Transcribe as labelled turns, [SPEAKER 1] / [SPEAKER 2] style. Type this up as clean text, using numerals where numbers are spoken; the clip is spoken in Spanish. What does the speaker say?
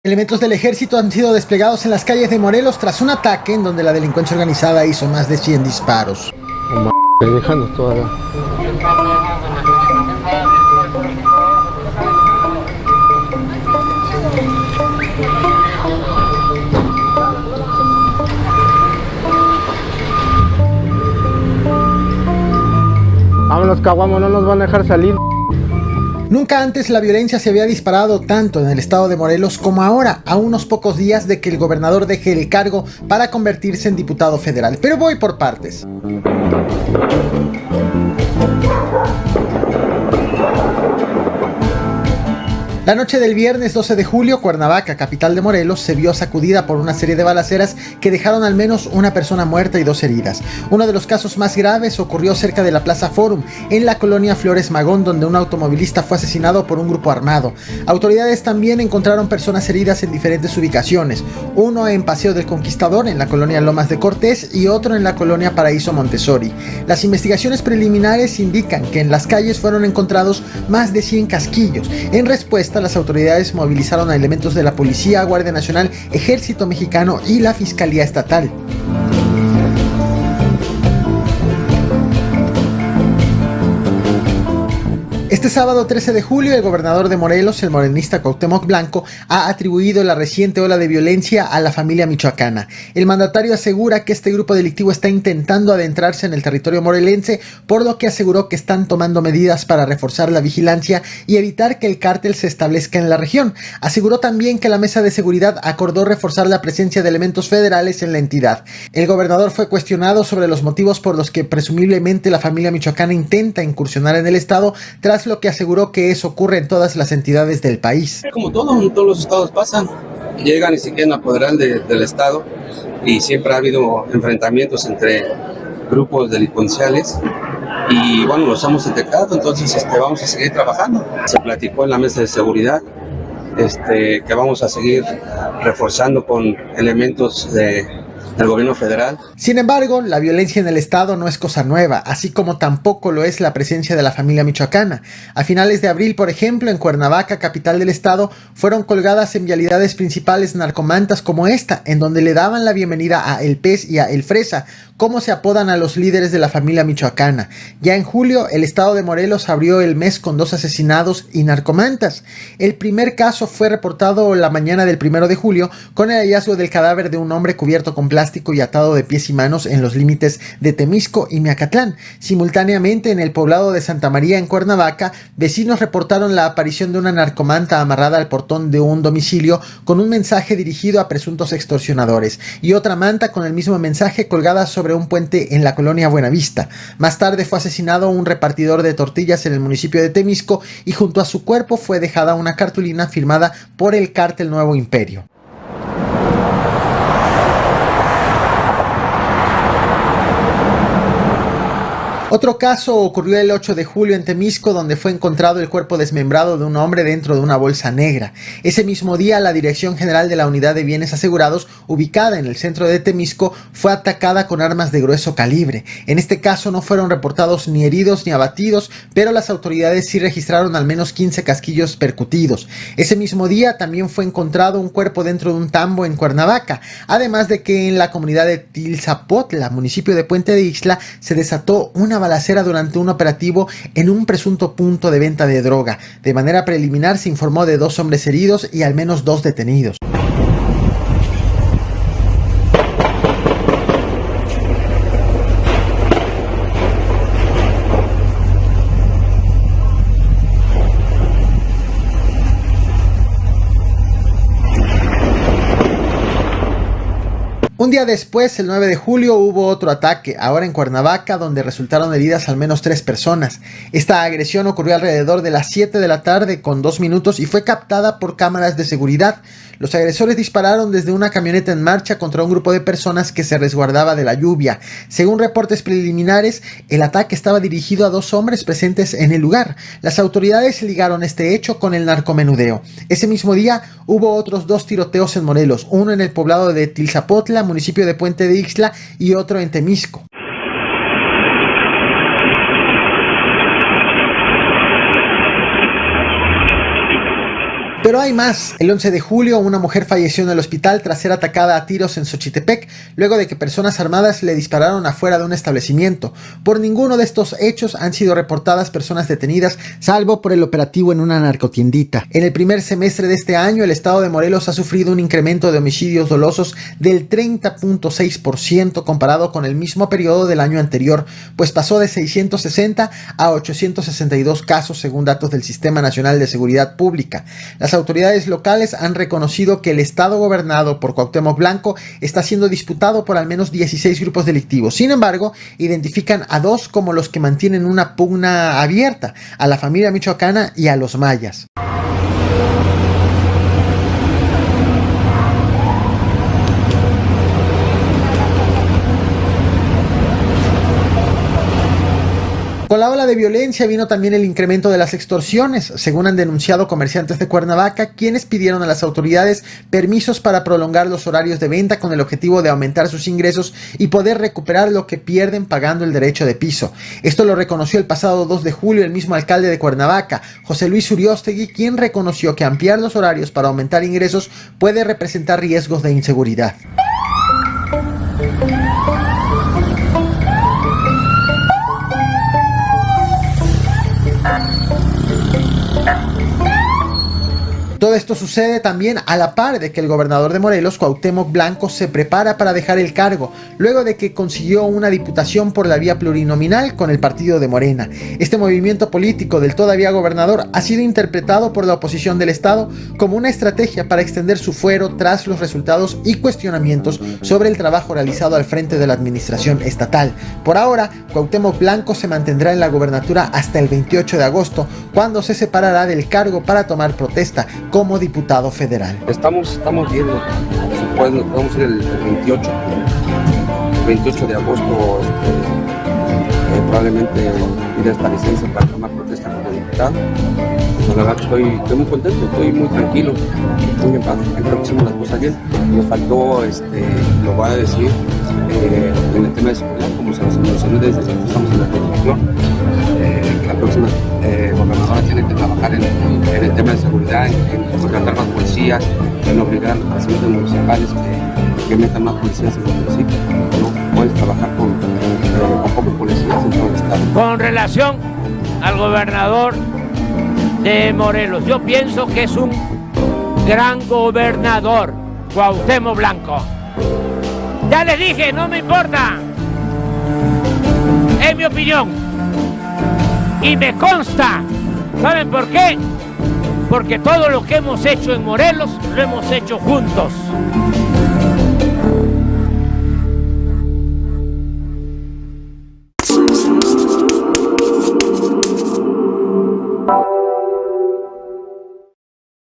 [SPEAKER 1] Elementos del ejército han sido desplegados en las calles de Morelos tras un ataque en donde la delincuencia organizada hizo más de 100 disparos.
[SPEAKER 2] Dejando toda la... Vámonos, caguamo, no nos van a dejar salir.
[SPEAKER 1] Nunca antes la violencia se había disparado tanto en el estado de Morelos como ahora, a unos pocos días de que el gobernador deje el cargo para convertirse en diputado federal. Pero voy por partes. La noche del viernes 12 de julio, Cuernavaca, capital de Morelos, se vio sacudida por una serie de balaceras que dejaron al menos una persona muerta y 2 heridas. Uno de los casos más graves ocurrió cerca de la Plaza Forum, en la colonia Flores Magón, donde un automovilista fue asesinado por un grupo armado. Autoridades también encontraron personas heridas en diferentes ubicaciones, uno en Paseo del Conquistador, en la colonia Lomas de Cortés, y otro en la colonia Paraíso Montessori. Las investigaciones preliminares indican que en las calles fueron encontrados más de 100 casquillos. En respuesta, las autoridades movilizaron a elementos de la Policía, Guardia Nacional, Ejército Mexicano y la Fiscalía Estatal. Este sábado 13 de julio, el gobernador de Morelos, el morenista Cuauhtémoc Blanco, ha atribuido la reciente ola de violencia a la familia michoacana. El mandatario asegura que este grupo delictivo está intentando adentrarse en el territorio morelense, por lo que aseguró que están tomando medidas para reforzar la vigilancia y evitar que el cártel se establezca en la región. Aseguró también que la mesa de seguridad acordó reforzar la presencia de elementos federales en la entidad. El gobernador fue cuestionado sobre los motivos por los que presumiblemente la familia michoacana intenta incursionar en el estado, tras lo que aseguró que eso ocurre en todas las entidades del país.
[SPEAKER 3] Como todo, en todos los estados pasan, llegan y se quieren apoderar del estado, y siempre ha habido enfrentamientos entre grupos delincuenciales y bueno, los hemos detectado, entonces vamos a seguir trabajando. Se platicó en la mesa de seguridad que vamos a seguir reforzando con elementos del gobierno federal.
[SPEAKER 1] Sin embargo, la violencia en el estado no es cosa nueva, así como tampoco lo es la presencia de la familia michoacana. A finales de abril, por ejemplo, en Cuernavaca, capital del estado, fueron colgadas en vialidades principales narcomantas como esta, en donde le daban la bienvenida a El Pez y a El Fresa, como se apodan a los líderes de la familia michoacana. Ya en julio, el estado de Morelos abrió el mes con 2 asesinados y narcomantas. El primer caso fue reportado la mañana del 1 de julio, con el hallazgo del cadáver de un hombre cubierto con plástico y atado de pies y manos en los límites de Temisco y Miacatlán. Simultáneamente, en el poblado de Santa María, en Cuernavaca, vecinos reportaron la aparición de una narcomanta amarrada al portón de un domicilio con un mensaje dirigido a presuntos extorsionadores, y otra manta con el mismo mensaje colgada sobre un puente en la colonia Buenavista. Más tarde fue asesinado un repartidor de tortillas en el municipio de Temisco, y junto a su cuerpo fue dejada una cartulina firmada por el cártel Nuevo Imperio. Otro caso ocurrió el 8 de julio en Temisco, donde fue encontrado el cuerpo desmembrado de un hombre dentro de una bolsa negra. Ese mismo día, la Dirección General de la Unidad de Bienes Asegurados, ubicada en el centro de Temisco, fue atacada con armas de grueso calibre. En este caso no fueron reportados ni heridos ni abatidos, pero las autoridades sí registraron al menos 15 casquillos percutidos. Ese mismo día también fue encontrado un cuerpo dentro de un tambo en Cuernavaca, además de que en la comunidad de Tilzapotla, municipio de Puente de Ixtla, se desató una balacera durante un operativo en un presunto punto de venta de droga. De manera preliminar se informó de 2 hombres heridos y al menos 2 detenidos. Un día después, el 9 de julio, hubo otro ataque, ahora en Cuernavaca, donde resultaron heridas al menos 3 personas. Esta agresión ocurrió alrededor de las 7 de la tarde con 2 minutos y fue captada por cámaras de seguridad. Los agresores dispararon desde una camioneta en marcha contra un grupo de personas que se resguardaba de la lluvia. Según reportes preliminares, el ataque estaba dirigido a 2 hombres presentes en el lugar. Las autoridades ligaron este hecho con el narcomenudeo. Ese mismo día hubo otros 2 tiroteos en Morelos, uno en el poblado de Tilzapotla, municipio de Puente de Ixtla, y otro en Temisco. Pero hay más. El 11 de julio, una mujer falleció en el hospital tras ser atacada a tiros en Xochitepec, luego de que personas armadas le dispararon afuera de un establecimiento. Por ninguno de estos hechos han sido reportadas personas detenidas, salvo por el operativo en una narcotiendita. En el primer semestre de este año, el estado de Morelos ha sufrido un incremento de homicidios dolosos del 30.6% comparado con el mismo periodo del año anterior, pues pasó de 660 a 862 casos según datos del Sistema Nacional de Seguridad Pública. Las autoridades locales han reconocido que el estado gobernado por Cuauhtémoc Blanco está siendo disputado por al menos 16 grupos delictivos. Sin embargo, identifican a dos como los que mantienen una pugna abierta: a la familia michoacana y a los mayas. Con la ola de violencia vino también el incremento de las extorsiones, según han denunciado comerciantes de Cuernavaca, quienes pidieron a las autoridades permisos para prolongar los horarios de venta con el objetivo de aumentar sus ingresos y poder recuperar lo que pierden pagando el derecho de piso. Esto lo reconoció el pasado 2 de julio el mismo alcalde de Cuernavaca, José Luis Uriostegui, quien reconoció que ampliar los horarios para aumentar ingresos puede representar riesgos de inseguridad. Todo esto sucede también a la par de que el gobernador de Morelos, Cuauhtémoc Blanco, se prepara para dejar el cargo, luego de que consiguió una diputación por la vía plurinominal con el partido de Morena. Este movimiento político del todavía gobernador ha sido interpretado por la oposición del estado como una estrategia para extender su fuero tras los resultados y cuestionamientos sobre el trabajo realizado al frente de la administración estatal. Por ahora, Cuauhtémoc Blanco se mantendrá en la gobernatura hasta el 28 de agosto, cuando se separará del cargo para tomar protesta como diputado federal.
[SPEAKER 3] Estamos viendo, podemos ir el 28 de agosto, probablemente pida esta licencia para tomar protesta como diputado. La verdad que estoy muy contento, estoy muy tranquilo, muy en paz. Creo que hicimos las cosas bien. Nos faltó, lo voy a decir, en el tema de seguridad, como se nos mencionó desde que estamos en la legislación. La próxima gobernadora tiene que trabajar en el tema de seguridad, en contratar más policías, en obligar a los presidentes municipales que metan más policías en los municipios. No puedes trabajar con pocos policías en todo el estado.
[SPEAKER 4] Con relación al gobernador de Morelos, yo pienso que es un gran gobernador, Cuauhtémoc Blanco. Ya les dije, no me importa, es mi opinión. Y me consta, ¿saben por qué? Porque todo lo que hemos hecho en Morelos lo hemos hecho juntos.